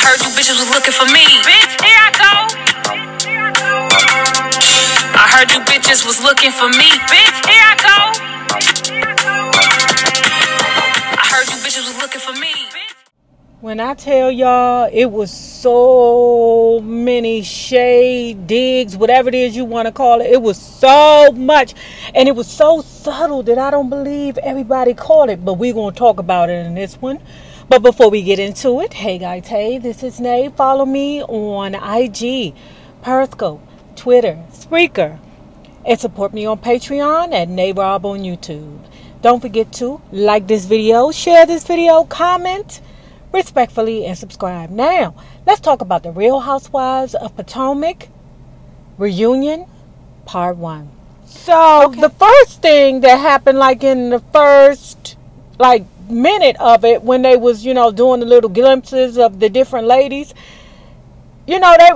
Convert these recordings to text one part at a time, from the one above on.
heard you bitches was looking for me. Bitch, here I go. I heard you bitches was looking for me. Bitch, here I go. I heard you bitches was looking for me. When I tell y'all, it was so many shade, digs, whatever it is you want to call it. It was so much. And it was so subtle that I don't believe everybody caught it. But we're going to talk about it in this one. But before we get into it, hey guys, hey, this is Nay. Follow me on IG, Periscope, Twitter, Spreaker. And support me on Patreon at Nay Rob on YouTube. Don't forget to like this video, share this video, comment respectfully, and subscribe. Now, let's talk about the Real Housewives of Potomac reunion, part 1. So, the first thing that happened, like in the first, minute of it, when they was, doing the little glimpses of the different ladies,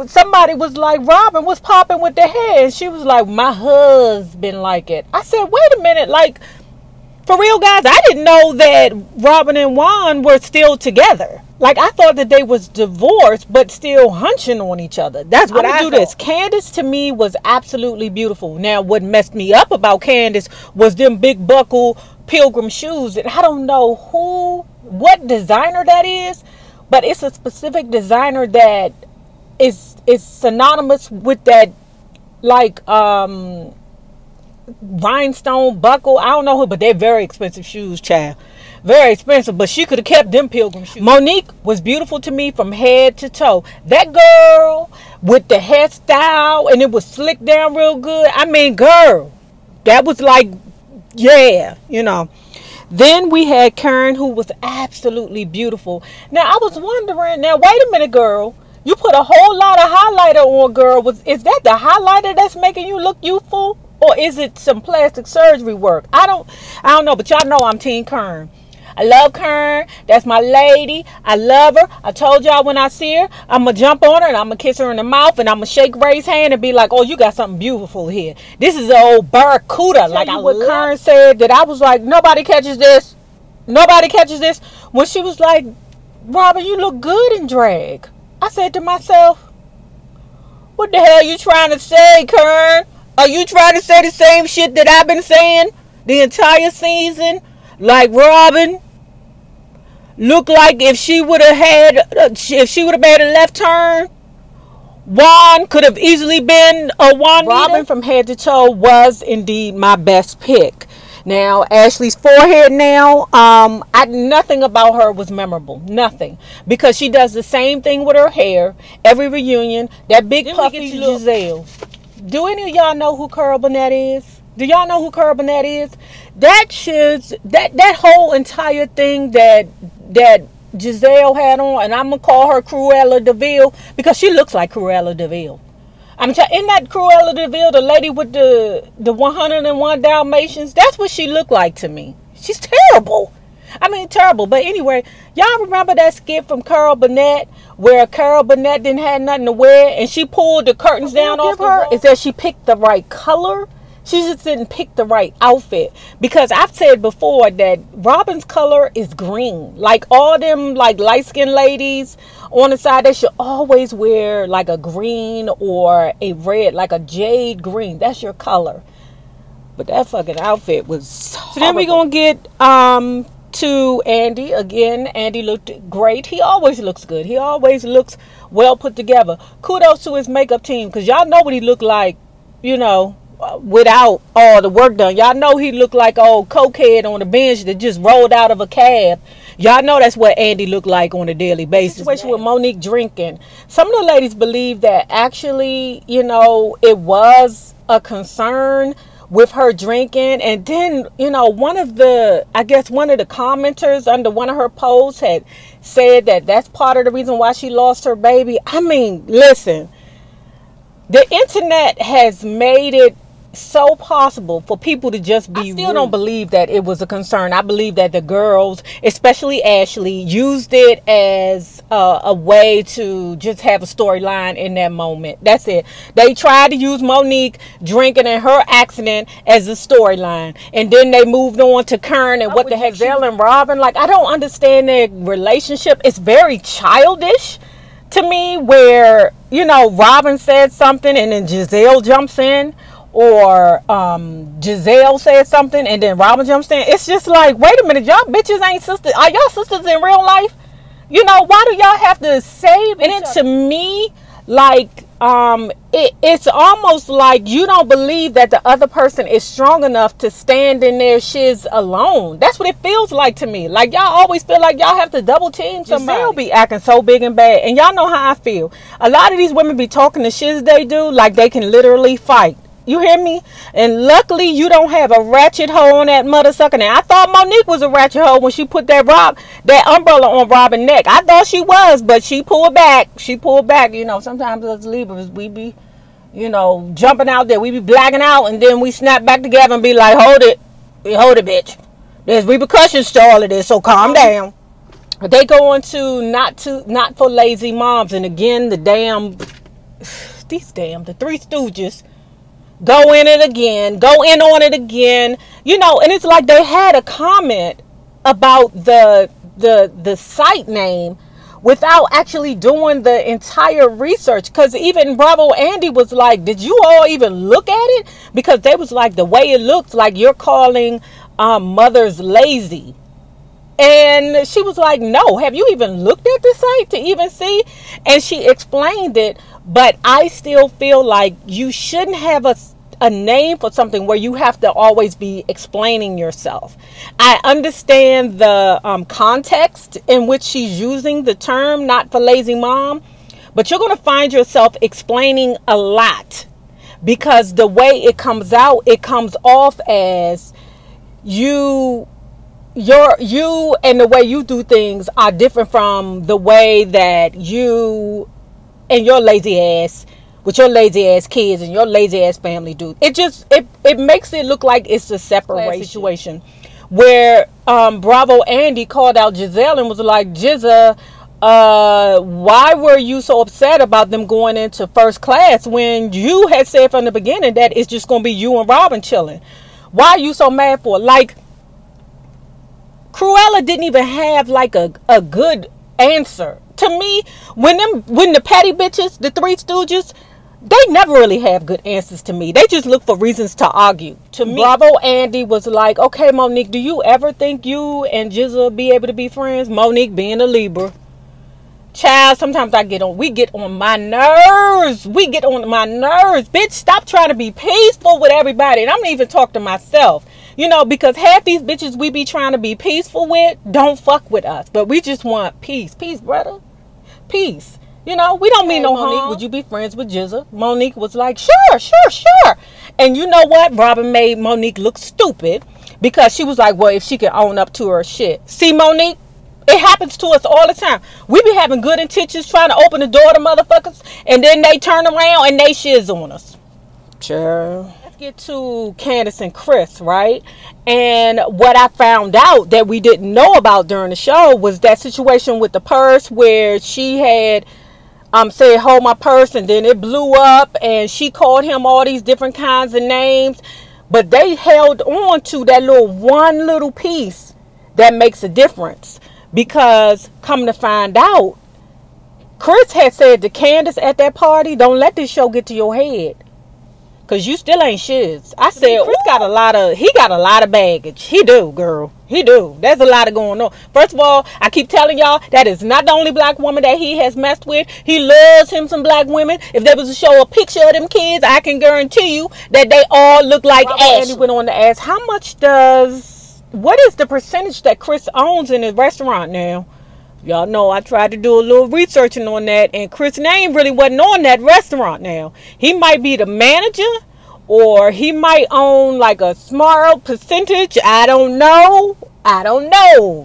somebody was like, Robyn was popping with the hair, and she was like, my husband like it. I said, wait a minute, for real, guys, I didn't know that Robyn and Juan were still together. I thought that they was divorced, but still hunching on each other. That's what I do. This Candiace, to me, was absolutely beautiful. Now, what messed me up about Candiace was them big buckle pilgrim shoes. And I don't know what designer that is, but it's a specific designer that is synonymous with that, rhinestone buckle. I don't know who, but they're very expensive shoes, child. Very expensive, but she could have kept them pilgrim shoes. Monique was beautiful to me from head to toe. That girl with the hairstyle, and it was slicked down real good. I mean, girl, that was yeah, Then we had Karen, who was absolutely beautiful. Now, I was wondering, wait a minute, girl. You put a whole lot of highlighter on, girl. Is that the highlighter that's making you look youthful? Or is it some plastic surgery work? I don't know, but y'all know I'm Team Kern. I love Kern. That's my lady. I love her. I told y'all when I see her, I'm going to jump on her and I'm going to kiss her in the mouth and I'm going to shake Ray's hand and be like, oh, you got something beautiful here. This is an old barracuda. What Kern said, that I was like, nobody catches this. Nobody catches this. When she was like, Robyn, you look good in drag. I said to myself, what the hell are you trying to say, Kern? Are you trying to say the same shit that I've been saying the entire season? Like Robyn looked like if she would have made a left turn, Juan could have easily been a Juan. Robyn from head to toe was indeed my best pick. Now, Ashley's forehead now, nothing about her was memorable. Nothing. Because she does the same thing with her hair. Every reunion, that big puffy Gizelle. Do any of y'all know who Carol Burnett is? Do y'all know who Carol Burnett is? That whole entire thing that Gizelle had on, and I'm going to call her Cruella de Vil, because she looks like Cruella de Vil. Isn't that Cruella de Vil, the lady with the 101 Dalmatians? That's what she looked like to me. She's terrible. I mean, terrible. But anyway, y'all remember that skit from Carol Burnett where Carol Burnett didn't have nothing to wear and she pulled the curtains down off her? Is that she picked the right color? She just didn't pick the right outfit. Because I've said before that Robyn's color is green. Like all them light-skinned ladies on the side, they should always wear a green or a red, like a jade green. That's your color. But that fucking outfit was horrible. So then we're going to get to Andy. Again, Andy looked great. He always looks good. He always looks well put together. Kudos to his makeup team, because y'all know what he looked like, without all the work done. Y'all know he looked like old cokehead on the bench that just rolled out of a cab. Y'all know that's what Andy looked like on a daily basis. Situation with Monique drinking. Some of the ladies believe that actually, it was a concern with her drinking. And then, one of the commenters under one of her posts had said that that's part of the reason why she lost her baby. I mean, listen, the internet has made it so possible for people to just be rude. I still don't believe that it was a concern. I believe that the girls, especially Ashley, used it as a way to just have a storyline in that moment. That's it. They tried to use Monique drinking and her accident as a storyline, and then they moved on to Kern and what the heck, Gizelle and Robyn. I don't understand their relationship. It's very childish to me where, you know, Robyn said something and then Gizelle jumps in, or Gizelle said something and then Robyn jumps in. It's just like, wait a minute, y'all bitches ain't sisters. Are y'all sisters in real life? You know, why do y'all have to save? And it, to me, like, it's almost like you don't believe that the other person is strong enough to stand in their shiz alone. That's what it feels like to me. Like, y'all always feel like y'all have to double team somebody. Gizelle be acting so big and bad, and y'all know how I feel. A lot of these women be talking the shiz they do like they can literally fight. You hear me? And luckily you don't have a ratchet hoe on that mother sucker. Now, I thought Monique was a ratchet hoe when she put that umbrella on Robyn's neck. I thought she was, but she pulled back. She pulled back. You know, sometimes us Libras, we be, you know, jumping out there. We be blacking out, and then we snap back together and be like, hold it, bitch. There's repercussions to all of this, so calm down. But they go into not for lazy moms, and again the Three Stooges go in on it again, you know. And it's like they had a comment about the site name without actually doing the entire research, because even Bravo Andy was like, did you all even look at it? Because they was like, the way it looks like you're calling mothers lazy. And she was like, no, have you even looked at the site to even see? And she explained it. But I still feel like you shouldn't have a name for something where you have to always be explaining yourself. I understand the context in which she's using the term not for lazy mom, but you're going to find yourself explaining a lot, because the way it comes out, it comes off as you and the way you do things are different from the way that you and your lazy ass with your lazy ass kids and your lazy ass family do. It makes it look like it's a separate situation where Bravo Andy called out Gizelle and was like, Gizza, why were you so upset about them going into first class when you had said from the beginning that it's just going to be you and Robyn chilling? Why are you so mad for? Like, Cruella didn't even have like a good answer. To me, when the petty bitches, the Three Stooges, they never really have good answers to me. They just look for reasons to argue. To me, Bravo Andy was like, okay, Monique, do you ever think you and Gizelle be able to be friends? Monique being a Libra. Child, sometimes we get on my nerves. We get on my nerves. Bitch, stop trying to be peaceful with everybody. And I'm not even talking to myself. You know, because half these bitches we be trying to be peaceful with don't fuck with us. But we just want peace. Peace, brother. Peace. You know, we don't mean no harm. Monique, would you be friends with Gizelle? Monique was like, sure. And you know what? Robyn made Monique look stupid because she was like, well, if she can own up to her shit. See, Monique? It happens to us all the time. We be having good intentions trying to open the door to motherfuckers, and then they turn around and they shiz on us. Sure. Let's get to Candiace and Chris, right? And what I found out that we didn't know about during the show was that situation with the purse where she had said, hold my purse, and then it blew up, and she called him all these different kinds of names. But they held on to that one little piece that makes a difference. Because, come to find out, Chris had said to Candiace at that party, don't let this show get to your head. Because you still ain't shiz. I said, Chris got a lot of baggage. He do, girl. He do. There's a lot of going on. First of all, I keep telling y'all, that is not the only black woman that he has messed with. He loves him some black women. If there was to show a picture of them kids, I can guarantee you that they all look like Ash. And he went on to ask, what is the percentage that Chris owns in his restaurant now? Y'all know I tried to do a little researching on that, and Chris' name really wasn't on that restaurant now. He might be the manager, or he might own like a small percentage. I don't know.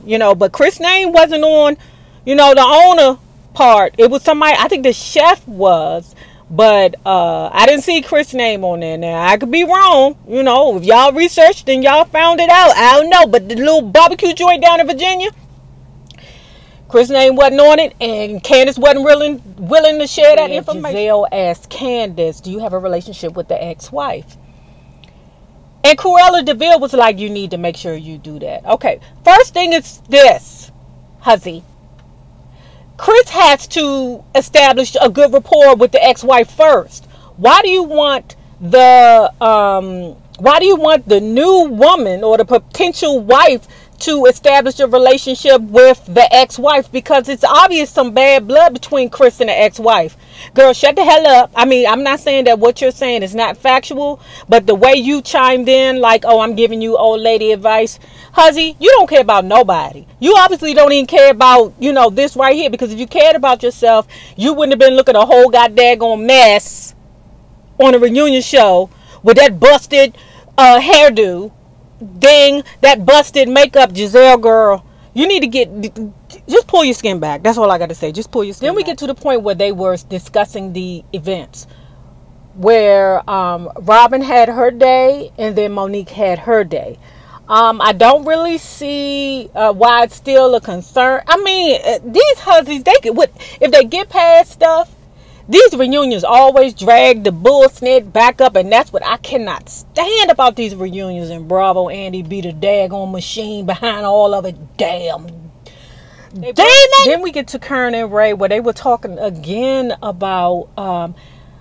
You know, but Chris' name wasn't on, you know, the owner part. It was somebody, I think the chef was. But I didn't see Chris' name on there. Now, I could be wrong. You know, if y'all researched and y'all found it out, I don't know. But the little barbecue joint down in Virginia, Chris' name wasn't on it. And Candiace wasn't willing to share that information. Gizelle asked Candiace, do you have a relationship with the ex-wife? And Cruella DeVille was like, you need to make sure you do that. Okay, first thing is this, huzzy. Chris has to establish a good rapport with the ex-wife first. Why do you want the new woman or the potential wife to establish a relationship with the ex-wife? Because it's obvious some bad blood between Chris and the ex-wife. Girl, shut the hell up. I mean, I'm not saying that what you're saying is not factual, but the way you chimed in like, oh, I'm giving you old lady advice. Huzzy, you don't care about nobody. You obviously don't even care about, this right here. Because if you cared about yourself, you wouldn't have been looking a whole goddamn mess on a reunion show with that busted hairdo. Dang, that busted makeup, Gizelle girl. You need to just pull your skin back. That's all I got to say. Just pull your skin back. Then we get to the point where they were discussing the events. Where Robyn had her day and then Monique had her day. I don't really see why it's still a concern. I mean, these husbands, if they get past stuff, these reunions always drag the bullshit back up, and that's what I cannot stand about these reunions. And Bravo Andy be the daggone machine behind all of it. Damn. Then we get to Karen and Ray, where they were talking again about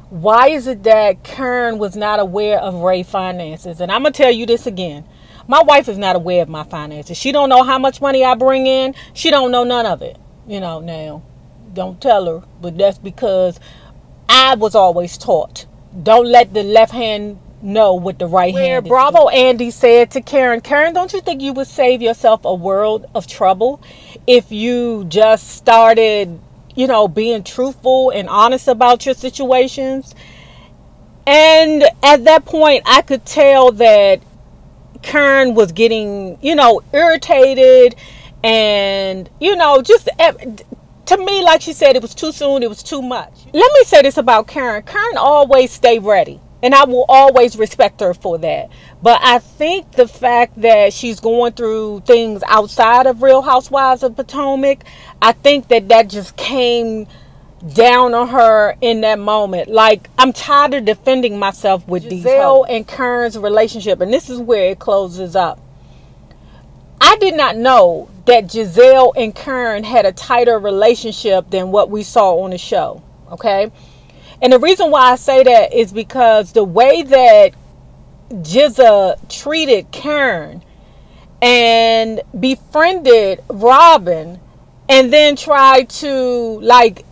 why is it that Karen was not aware of Ray's finances. And I'm going to tell you this again. My wife is not aware of my finances. She don't know how much money I bring in. She don't know none of it. Now. Don't tell her, but that's because I was always taught, don't let the left hand know what the right hand is. Bravo Andy said to Karen, don't you think you would save yourself a world of trouble if you just started, being truthful and honest about your situations? And at that point, I could tell that Karen was getting, irritated and, just... To me, like she said, it was too soon. It was too much. Let me say this about Karen. Karen always stay ready. And I will always respect her for that. But I think the fact that she's going through things outside of Real Housewives of Potomac, I think that just came down on her in that moment. Like, I'm tired of defending myself with Gizelle and Karen's relationship. And this is where it closes up. I did not know that Gizelle and Karen had a tighter relationship than what we saw on the show. Okay? And the reason why I say that is because the way that Gizelle treated Karen and befriended Robyn and then tried to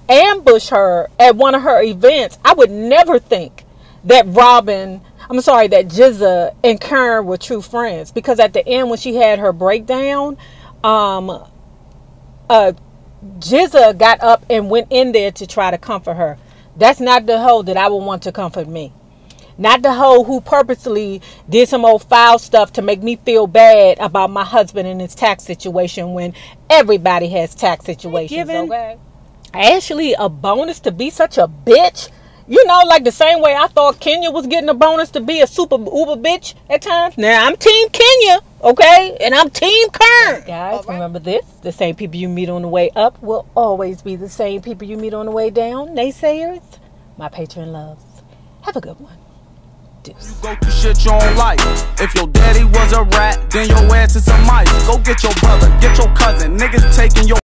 ambush her at one of her events, I would never think that that Gizelle and Karen were true friends. Because at the end, when she had her breakdown, Gizelle got up and went in there to try to comfort her. That's not the hoe that I would want to comfort me. Not the hoe who purposely did some old foul stuff to make me feel bad about my husband and his tax situation when everybody has tax situations. Okay? Ashley a bonus to be such a bitch. Like the same way I thought Kenya was getting a bonus to be a super uber bitch at times. Now, I'm Team Kenya, okay? And I'm Team Karen. Guys, remember this. The same people you meet on the way up will always be the same people you meet on the way down. Naysayers, my patron loves. Have a good one. Deuce. You go through shit your own life. If your daddy was a rat, then your ass is a mice. Go get your brother, get your cousin. Niggas taking your